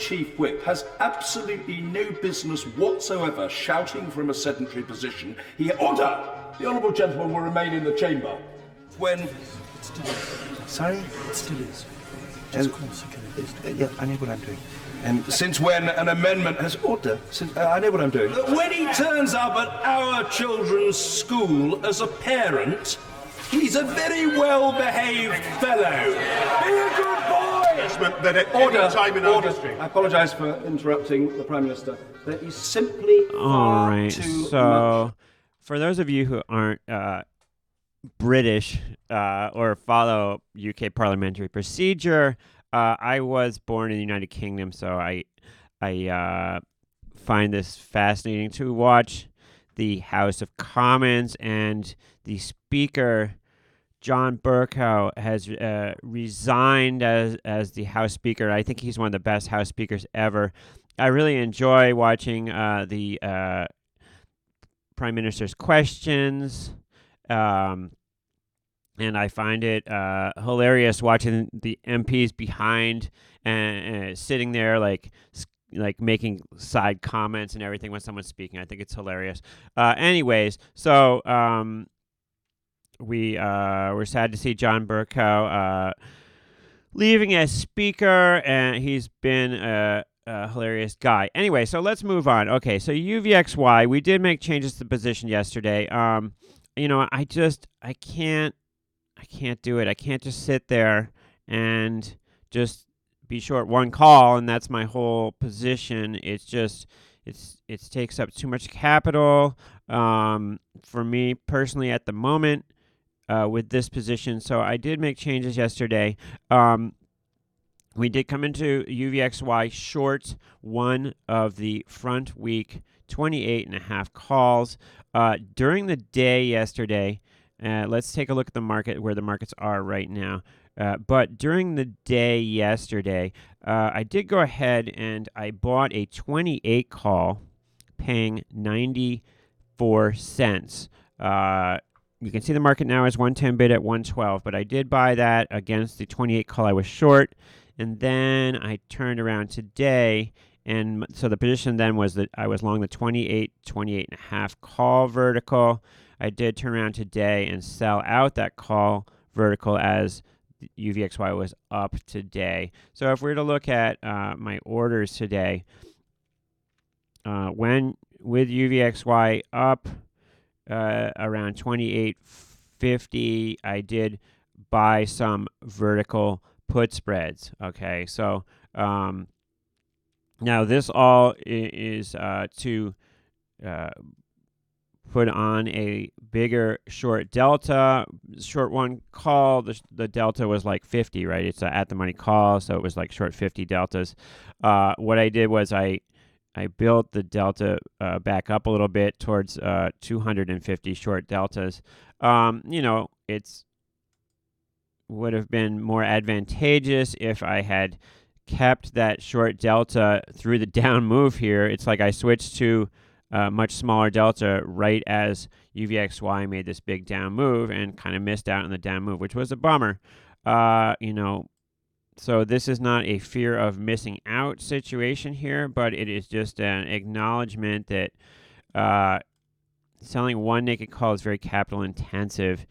chief whip has absolutely no business whatsoever shouting from a sedentary position. Order! The honourable gentleman will remain in the chamber. When... Sorry? It still is. Just call security. Yeah, I know what I'm doing. And since when an amendment has... Order. I know what I'm doing. When he turns up at our children's school as a parent, he's a very well-behaved fellow. Be a good boy! That at Order, any time in our order. history. I apologise for interrupting the Prime Minister. There is simply All far right, too so much. for those of you who aren't British or follow UK parliamentary procedure, I was born in the United Kingdom, so I find this fascinating to watch the House of Commons, and the Speaker, John Bercow, has resigned as the House Speaker. I think he's one of the best House Speakers ever. I really enjoy watching the Prime Minister's questions, and I find it hilarious watching the MPs behind and sitting there like making side comments and everything when someone's speaking. I think it's hilarious. Anyways, so we're sad to see John Bercow leaving as Speaker, and he's been a hilarious guy. Anyway, so let's move on. Okay, so UVXY, we did make changes to the position yesterday. You know, I can't do it. I can't just sit there and just be short one call, and that's my whole position. It's just it takes up too much capital for me personally at the moment with this position. So I did make changes yesterday. We did come into UVXY short one of the front week 28.5 calls during the day yesterday. Let's take a look at the market, where the markets are right now. But during the day yesterday, I did go ahead and I bought a 28 call paying 94 cents. You can see the market now is 110 bid at 112, but I did buy that against the 28 call I was short. And then I turned around today, and so the position then was that I was long the 28.5 call vertical. I did turn around today and sell out that call vertical as UVXY was up today. So if we were to look at my orders today, when with UVXY up around 28.50, I did buy some vertical put spreads. Okay, so now this all is to put on a bigger short delta. Short one call, the delta was like 50, right? It's at the money call, so it was like short 50 deltas. What I did was I built the delta back up a little bit towards 250 short deltas. You know, it's would have been more advantageous if I had kept that short delta through the down move here. It's like I switched to much smaller delta right as UVXY made this big down move and kind of missed out on the down move, which was a bummer. You know, so this is not a fear of missing out situation here, but it is just an acknowledgement that selling one naked call is very capital intensive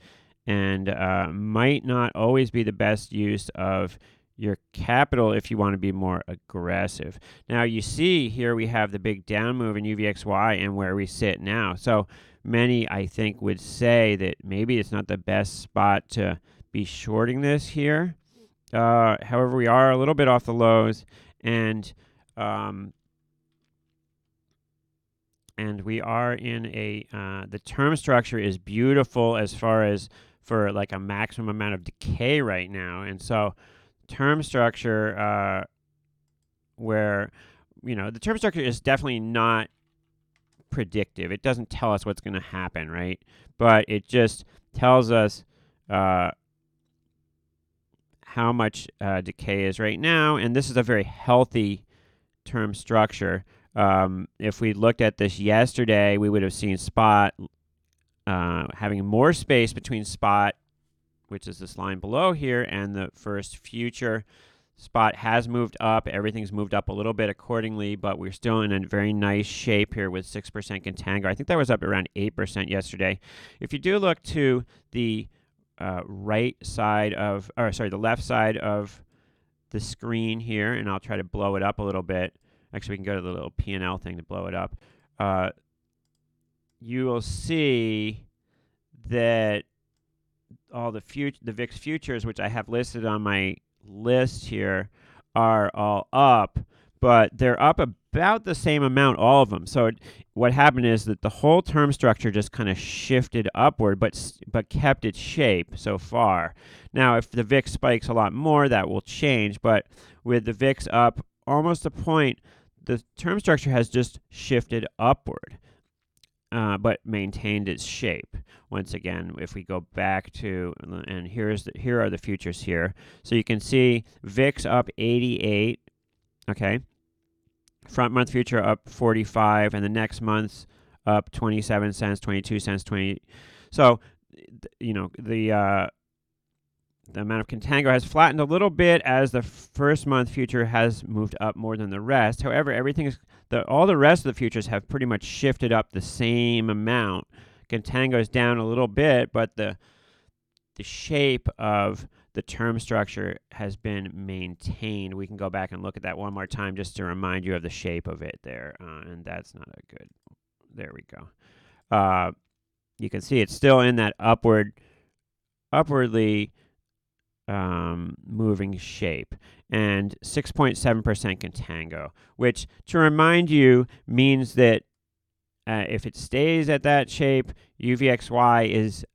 and might not always be the best use of your capital if you want to be more aggressive. Now you see here we have the big down move in UVXY and where we sit now. So many, I think, would say that maybe it's not the best spot to be shorting this here. However, we are a little bit off the lows, and we are in a the term structure is beautiful as far as for like a maximum amount of decay right now. And so term structure where, you know, the term structure is definitely not predictive. It doesn't tell us what's going to happen, right? But it just tells us how much decay is right now. And this is a very healthy term structure. If we looked at this yesterday, we would have seen spot having more space between spot, which is this line below here, and the first future. Spot has moved up. Everything's moved up a little bit accordingly, but we're still in a very nice shape here with 6% contango. I think that was up around 8% yesterday. If you do look to the the left side of the screen here, and I'll try to blow it up a little bit. Actually, we can go to the little P&L thing to blow it up. You will see that all the VIX futures, which I have listed on my list here, are all up, but they're up about the same amount, all of them. So what happened is that the whole term structure just kind of shifted upward, but kept its shape so far. Now, if the VIX spikes a lot more, that will change, but with the VIX up almost a point, the term structure has just shifted upward, but maintained its shape. Once again, if we go back to, and here are the futures here. So you can see VIX up 88, okay? Front month future up 45, and the next month's up 27 cents, 22 cents, 20. So, you know, the amount of contango has flattened a little bit as the first month future has moved up more than the rest. However, all the rest of the futures have pretty much shifted up the same amount. Contango is down a little bit, but the shape of the term structure has been maintained. We can go back and look at that one more time just to remind you of the shape of it there. And that's not a good, there we go. You can see it's still in that upwardly moving shape, and 6.7% contango, which, to remind you, means that if it stays at that shape, UVXY is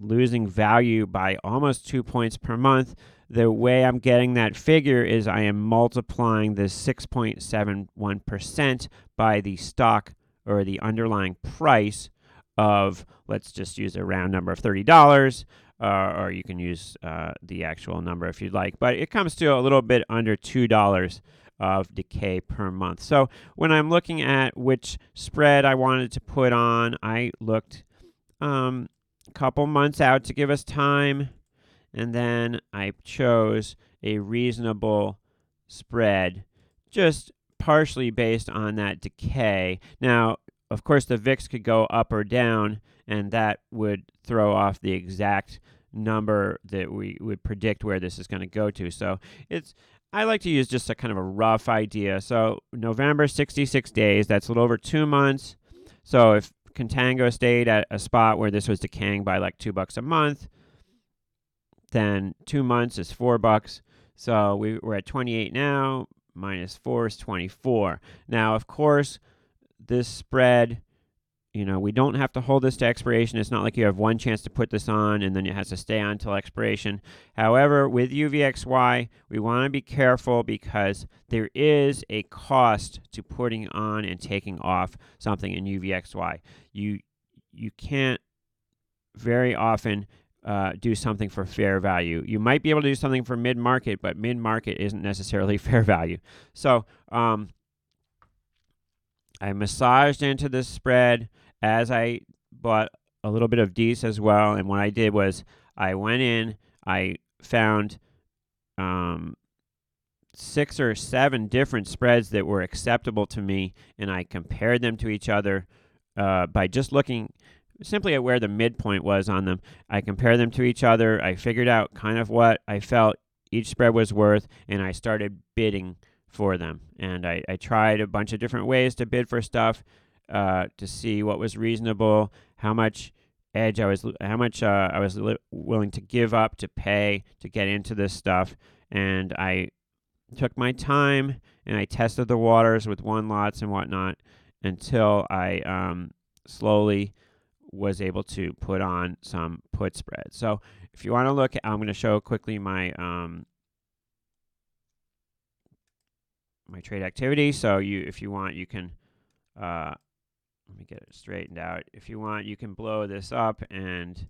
losing value by almost 2 points per month. The way I'm getting that figure is I am multiplying the 6.71% by the stock or the underlying price of, let's just use a round number of $30, or you can use the actual number if you'd like. But it comes to a little bit under $2 of decay per month. So when I'm looking at which spread I wanted to put on, I looked a couple months out to give us time, and then I chose a reasonable spread, just partially based on that decay. Now, of course, the VIX could go up or down, and that would throw off the exact number that we would predict where this is going to go to. So I like to use just a kind of a rough idea. So November, 66 days, that's a little over 2 months. So if contango stayed at a spot where this was decaying by like $2 a month, then 2 months is $4. So we're at 28 now, minus 4 is 24. Now, of course, this spread, you know, we don't have to hold this to expiration. It's not like you have one chance to put this on and then it has to stay on until expiration. However, with UVXY, we want to be careful because there is a cost to putting on and taking off something in UVXY. You can't very often do something for fair value. You might be able to do something for mid-market, but mid-market isn't necessarily fair value. So I massaged into this spread as I bought a little bit of D's as well. And what I did was I went in, I found 6 or 7 different spreads that were acceptable to me, and I compared them to each other by just looking simply at where the midpoint was on them. I compared them to each other. I figured out kind of what I felt each spread was worth, and I started bidding for them. And I tried a bunch of different ways to bid for stuff to see what was reasonable, how much edge I was willing to give up to pay to get into this stuff. And I took my time and I tested the waters with one lots and whatnot until I slowly was able to put on some put spreads. So if you want to look, I'm going to show quickly my my trade activity. So if you want, you can let me get it straightened out. If you want, you can blow this up and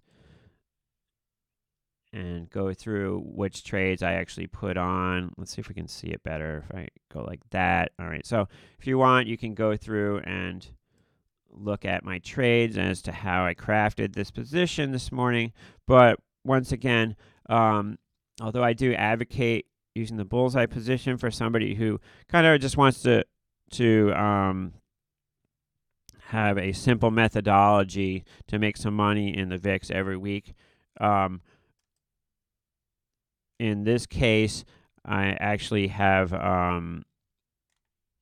go through which trades I actually put on. Let's see if we can see it better if I go like that. All right, so if you want, you can go through and look at my trades as to how I crafted this position this morning. But once again, although I do advocate using the bullseye position for somebody who kind of just wants to have a simple methodology to make some money in the VIX every week. In this case, I actually have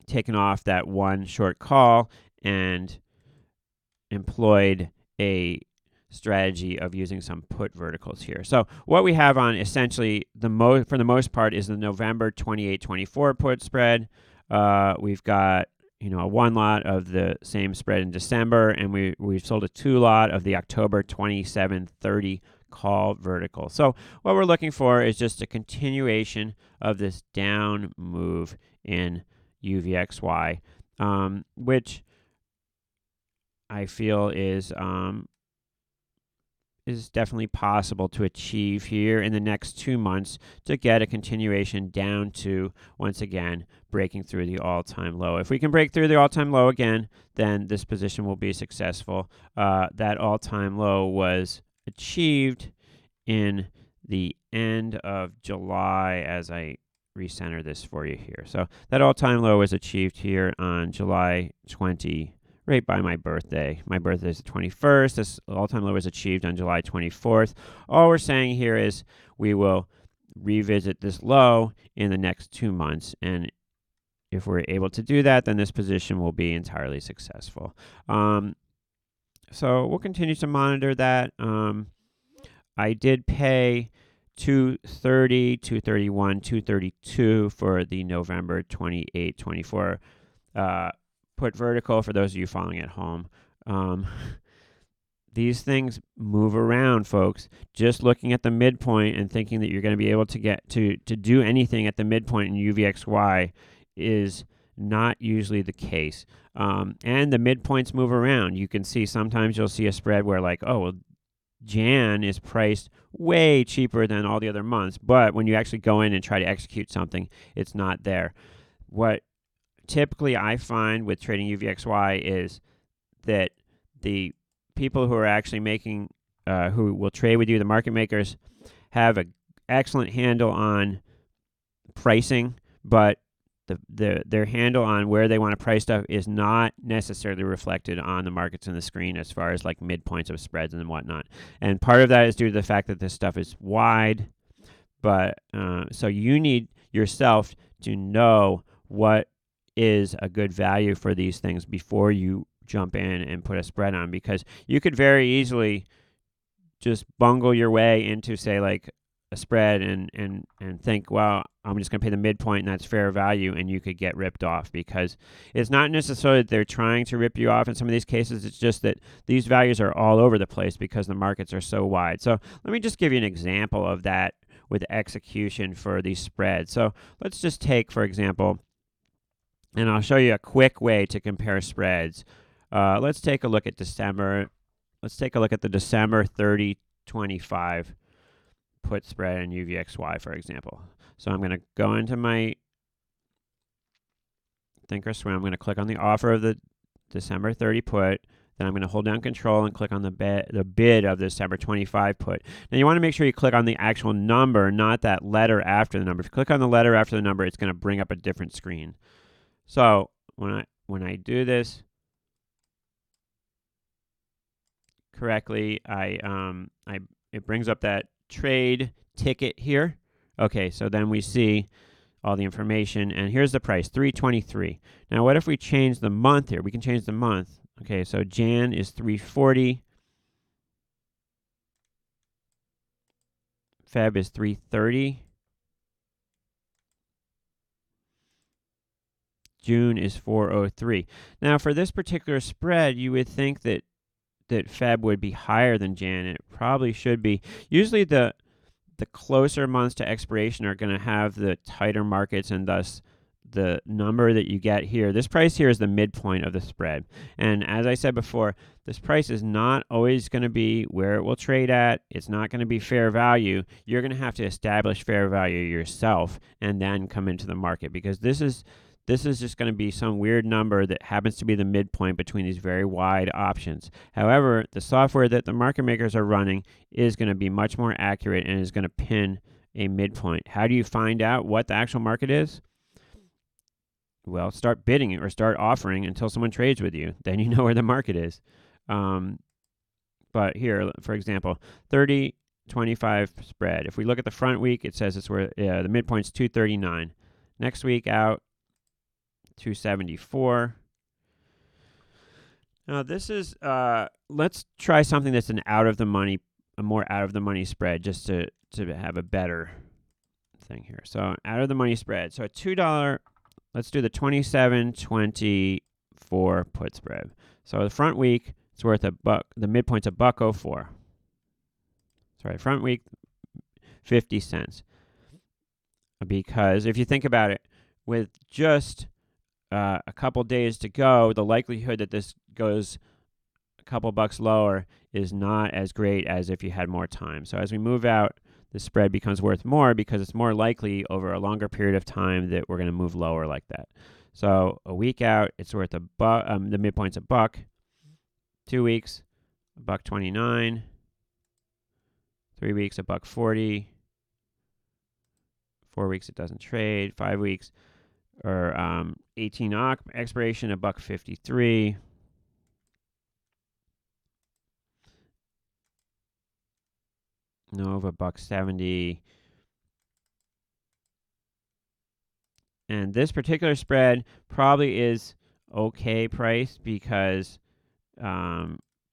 taken off that one short call and employed a strategy of using some put verticals here. So what we have on essentially for the most part is the November 28-24 put spread. We've got a 1 lot of the same spread in December, and we've sold a 2 lot of the October 27-30 call vertical. So what we're looking for is just a continuation of this down move in UVXY, which I feel is definitely possible to achieve here in the next 2 months to get a continuation down to, once again, breaking through the all-time low. If we can break through the all-time low again, then this position will be successful. That all-time low was achieved in the end of July, as I recenter this for you here. So that all-time low was achieved here on July 20, right by my birthday. My birthday is the 21st. This all-time low was achieved on July 24th. All we're saying here is we will revisit this low in the next 2 months, and if we're able to do that, then this position will be entirely successful. So we'll continue to monitor that. I did pay $230, $231, $232 for the November 28-24 put vertical for those of you following at home. These things move around, folks. Just looking at the midpoint and thinking that you're going to be able to get to do anything at the midpoint in UVXY is not usually the case. And the midpoints move around. You can see sometimes you'll see a spread where Jan is priced way cheaper than all the other months, but when you actually go in and try to execute something, it's not there. What typically I find with trading UVXY is that the people who are actually making, who will trade with you, the market makers, have an excellent handle on pricing, but their handle on where they want to price stuff is not necessarily reflected on the markets in the screen as far as like midpoints of spreads and whatnot. And part of that is due to the fact that this stuff is wide, but so you need yourself to know what is a good value for these things before you jump in and put a spread on, because you could very easily just bungle your way into, say, like a spread and think, well, I'm just going to pay the midpoint and that's fair value, and you could get ripped off, because it's not necessarily that they're trying to rip you off in some of these cases. It's just that these values are all over the place because the markets are so wide. So let me just give you an example of that with execution for these spreads. So let's just take, for example, and I'll show you a quick way to compare spreads. Let's take a look at December. Let's take a look at the December 30-25 put spread in UVXY, for example. So I'm going to go into my Thinkorswim. I'm going to click on the offer of the December 30 put. Then I'm going to hold down Control and click on the bid of the December 25 put. Now you want to make sure you click on the actual number, not that letter after the number. If you click on the letter after the number, it's going to bring up a different screen. So when I do this correctly, it brings up that trade ticket here. Okay, so then we see all the information, and here's the price, $323. Now, what if we change the month here? We can change the month. Okay, so Jan is $340. Feb is $330. June is $403. Now, for this particular spread, you would think that Feb would be higher than Jan, and it probably should be. Usually the closer months to expiration are going to have the tighter markets, and thus the number that you get here. This price here is the midpoint of the spread. And as I said before, this price is not always going to be where it will trade at. It's not going to be fair value. You're going to have to establish fair value yourself and then come into the market, because this is just going to be some weird number that happens to be the midpoint between these very wide options. However, the software that the market makers are running is going to be much more accurate and is going to pin a midpoint. How do you find out what the actual market is? Well, start bidding or start offering until someone trades with you. Then you know where the market is. But here, for example, 30-25 spread. If we look at the front week, it says it's where the midpoint's 239. Next week out, 274. Now this is let's try something that's a more out of the money spread, just to have a better thing here. So out of the money spread. So a $2. Let's do the 27.24 put spread. So the front week, it's worth $1. The midpoint's $1.04. Sorry, front week, 50 cents. Because if you think about it, with just a couple days to go, the likelihood that this goes a couple bucks lower is not as great as if you had more time. So as we move out, the spread becomes worth more because it's more likely over a longer period of time that we're going to move lower like that. So a week out, it's worth $1. The midpoint's $1. 2 weeks, $1.29. 3 weeks, $1.40. 4 weeks, it doesn't trade. 5 weeks, or 18 expiration, $1.53. Nova, $1.70. And this particular spread probably is okay price because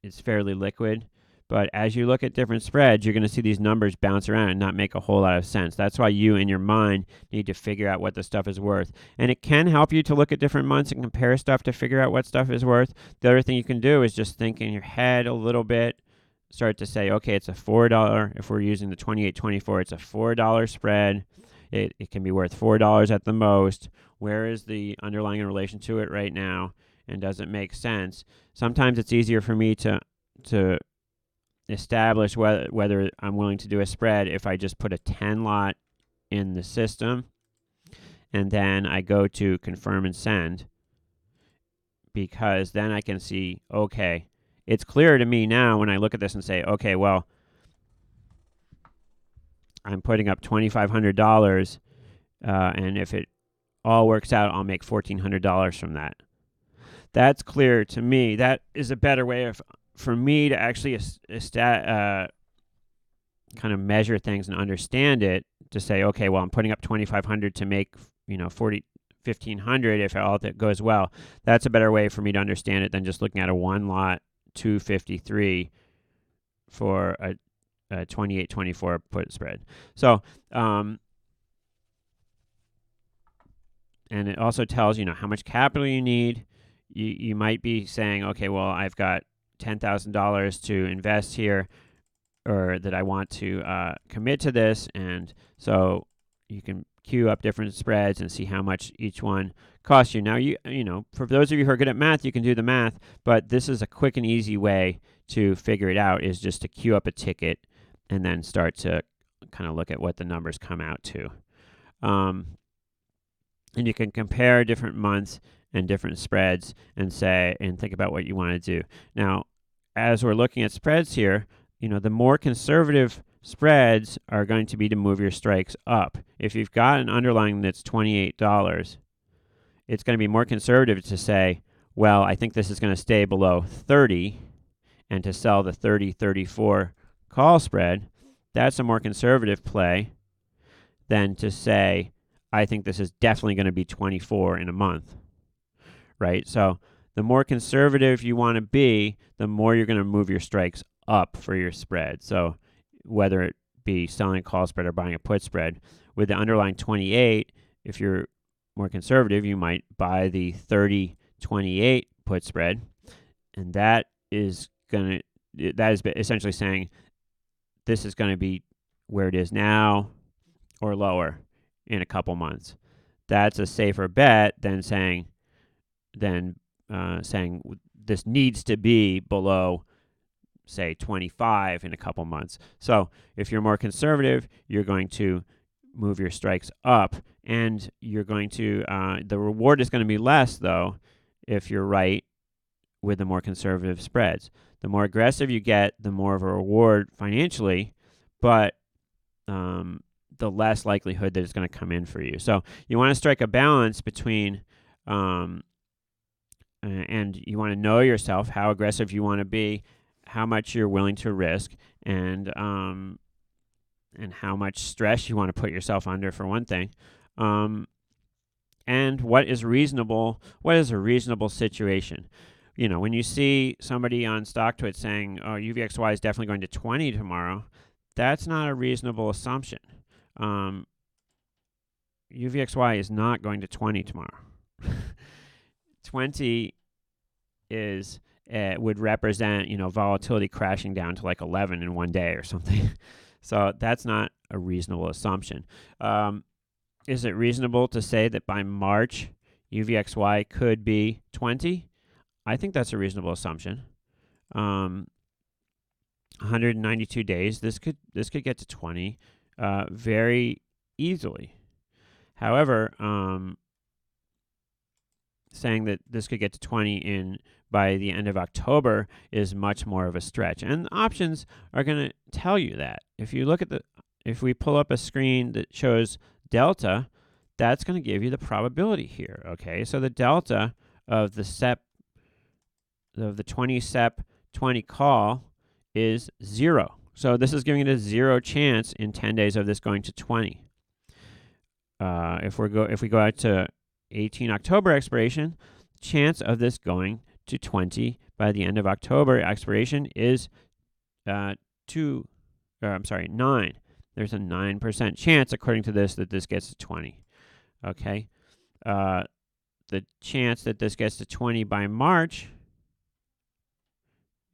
it's fairly liquid. But as you look at different spreads, you're going to see these numbers bounce around and not make a whole lot of sense. That's why you, in your mind, need to figure out what the stuff is worth. And it can help you to look at different months and compare stuff to figure out what stuff is worth. The other thing you can do is just think in your head a little bit. Start to say, okay, it's a $4. If we're using the 28.24, it's a $4 spread. It can be worth $4 at the most. Where is the underlying in relation to it right now? And does it make sense? Sometimes it's easier for me to establish whether I'm willing to do a spread if I just put a 10 lot in the system and then I go to confirm and send, because then I can see, okay, it's clear to me now when I look at this and say, okay, well, I'm putting up $2,500, and if it all works out, I'll make $1,400 from that. That's clear to me. That is a better way for me to actually kind of measure things and understand it, to say, okay, well, I'm putting up $2,500 to make, $1,500 if all that goes well. That's a better way for me to understand it than just looking at a one lot 253 for a 28.24 put spread. So, and it also tells how much capital you need. You might be saying, okay, well, I've got $10,000 to invest here, or that I want to commit to this, and so you can queue up different spreads and see how much each one costs you. Now, for those of you who are good at math, you can do the math, but this is a quick and easy way to figure it out, is just to queue up a ticket and then start to kind of look at what the numbers come out to. And you can compare different months and different spreads and think about what you want to do. Now, as we're looking at spreads here, the more conservative spreads are going to be to move your strikes up. If you've got an underlying that's $28, it's going to be more conservative to say, well, I think this is going to stay below 30, and to sell the 30-34 call spread. That's a more conservative play than to say, I think this is definitely going to be 24 in a month, right? So the more conservative you want to be, the more you're going to move your strikes up for your spread. So whether it be selling a call spread or buying a put spread, with the underlying 28, if you're more conservative, you might buy the 30-28 put spread, and that is essentially saying this is going to be where it is now or lower in a couple months. That's a safer bet than saying this needs to be below, say, 25 in a couple months. So if you're more conservative, you're going to move your strikes up, and you're going to the reward is going to be less, though, if you're right with the more conservative spreads. The more aggressive you get, the more of a reward financially, but the less likelihood that it's going to come in for you. So you want to strike a balance between, and you want to know yourself, how aggressive you want to be, how much you're willing to risk, and how much stress you want to put yourself under, for one thing. And what is reasonable? What is a reasonable situation? You know, when you see somebody on StockTwits saying, "Oh, UVXY is definitely going to 20 tomorrow," that's not a reasonable assumption. UVXY is not going to 20 tomorrow. 20 is would represent, you know, volatility crashing down to like 11 in one day or something. So that's not a reasonable assumption. Is it reasonable to say that by March, UVXY could be 20? I think that's a reasonable assumption. 192 days, this could get to 20 very easily. However, saying that this could get to 20 by the end of October is much more of a stretch. And options are going to tell you that. If you look at if we pull up a screen that shows delta, that's going to give you the probability here. Okay, so the delta of the 20 SEP 20 call is 0. So this is giving it a 0 chance in 10 days of this going to 20. If we go out to 18 October expiration, chance of this going to 20 by the end of October expiration is 9. There's a 9% chance, according to this, that this gets to 20. Okay. The chance that this gets to 20 by March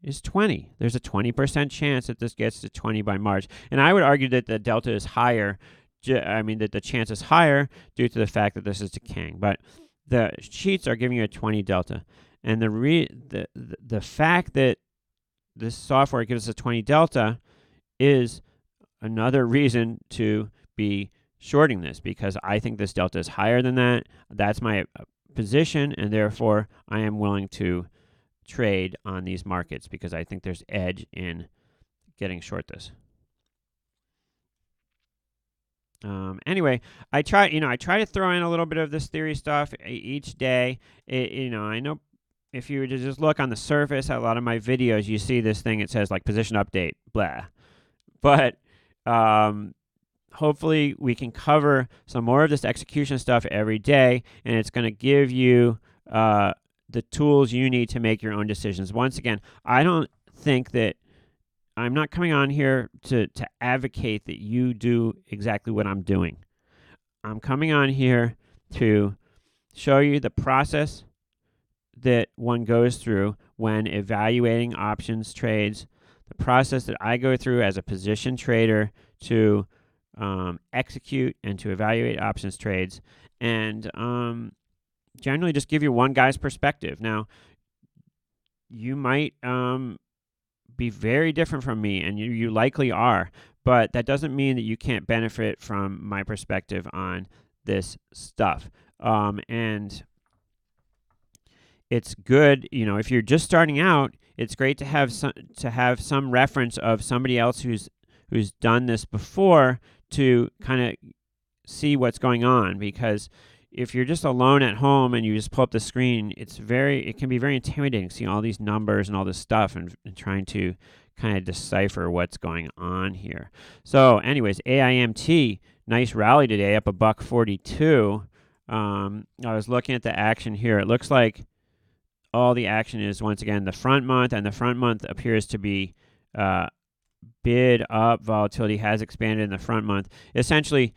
is 20. There's a 20% chance that this gets to 20 by March. And I would argue that the delta is higher. That the chance is higher due to the fact that this is decaying. But the sheets are giving you a 20 delta. And the fact that this software gives us a 20 delta is another reason to be shorting this, because I think this delta is higher than that. That's my position, and therefore I am willing to trade on these markets because I think there's edge in getting short this. Anyway, I try to throw in a little bit of this theory stuff each day. I know if you were to just look on the surface at a lot of my videos, you see this thing. It says like position update, blah. But hopefully we can cover some more of this execution stuff every day, and it's going to give you the tools you need to make your own decisions. Once again, I don't think that I'm not coming on here to advocate that you do exactly what I'm doing. I'm coming on here to show you the process that one goes through when evaluating options trades, the process that I go through as a position trader to execute and to evaluate options trades, and generally just give you one guy's perspective. Now, you might be very different from me, and you likely are, but that doesn't mean that you can't benefit from my perspective on this stuff. And it's good, if you're just starting out, it's great to have some reference of somebody else who's done this before to kind of see what's going on, because if you're just alone at home and you just pull up the screen, it can be very intimidating seeing all these numbers and all this stuff and trying to kind of decipher what's going on here. So anyways, AIMT, nice rally today, up $1.42. I was looking at the action here. It looks like all the action is, once again, the front month, and the front month appears to be bid up. Volatility has expanded in the front month. Essentially,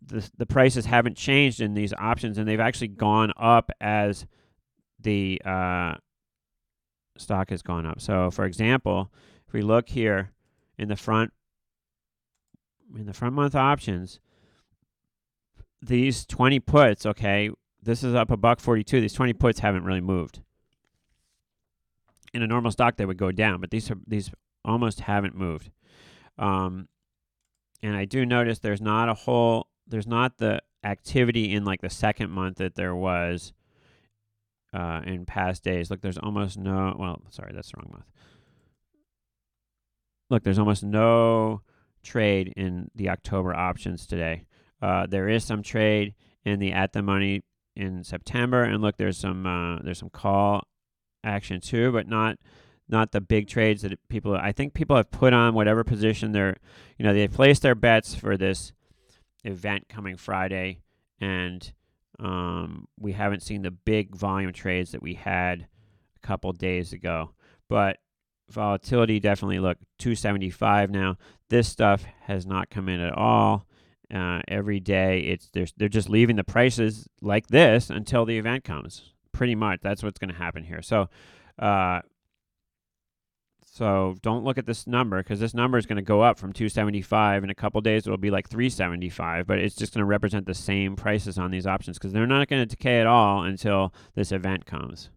the prices haven't changed in these options, and they've actually gone up as the stock has gone up. So, for example, if we look here in the front month options, these 20 puts, okay, this is up $1.42. These 20 puts haven't really moved. In a normal stock, they would go down, but these almost haven't moved. And I do notice there's not the activity in like the second month that there was in past days. Look, there's almost no, well, sorry, that's the wrong month. Look, there's almost no trade in the October options today. There is some trade in the at the money in September, and look, there's some call action too, but not the big trades that I think people have put on whatever position they've placed their bets for this event coming Friday, and we haven't seen the big volume trades that we had a couple days ago. But volatility definitely, look, 275 now. This stuff has not come in at all. Every day they're just leaving the prices like this until the event comes. Pretty much that's what's going to happen here. So don't look at this number, because this number is going to go up from 275. In a couple days, it'll be like 375, but it's just going to represent the same prices on these options, because they're not going to decay at all until this event comes.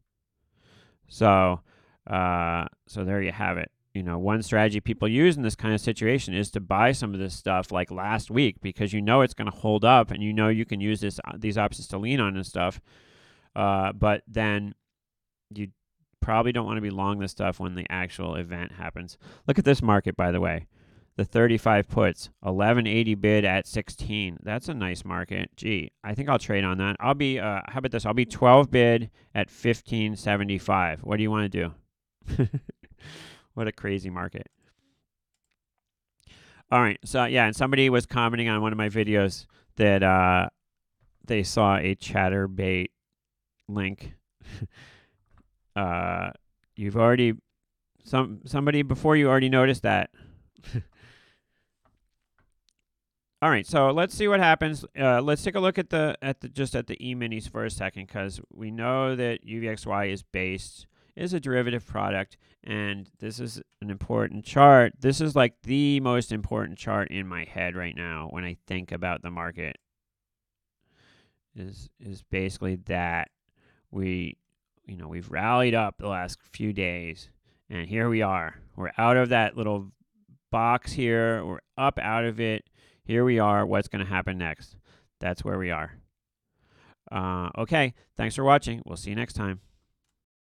So there you have it. One strategy people use in this kind of situation is to buy some of this stuff like last week, because it's going to hold up, and you can use these options to lean on and stuff. But then you probably don't want to be long this stuff when the actual event happens. Look at this market, by the way. The 35 puts, 1180 bid at 16. That's a nice market. Gee, I think I'll trade on that. I'll be, how about this? I'll be 12 bid at 1575. What do you want to do? What a crazy market. All right. So, yeah, and somebody was commenting on one of my videos that they saw a ChatterBait link. You've already somebody before you already noticed that. All right, so let's see what happens. Let's take a look at the E-minis for a second, because we know that UVXY is a derivative product, and this is an important chart. This is like the most important chart in my head right now when I think about the market. Is basically that we've rallied up the last few days, and here we are. We're out of that little box here. We're up out of it. Here we are. What's going to happen next? That's where we are. Okay. Thanks for watching. We'll see you next time.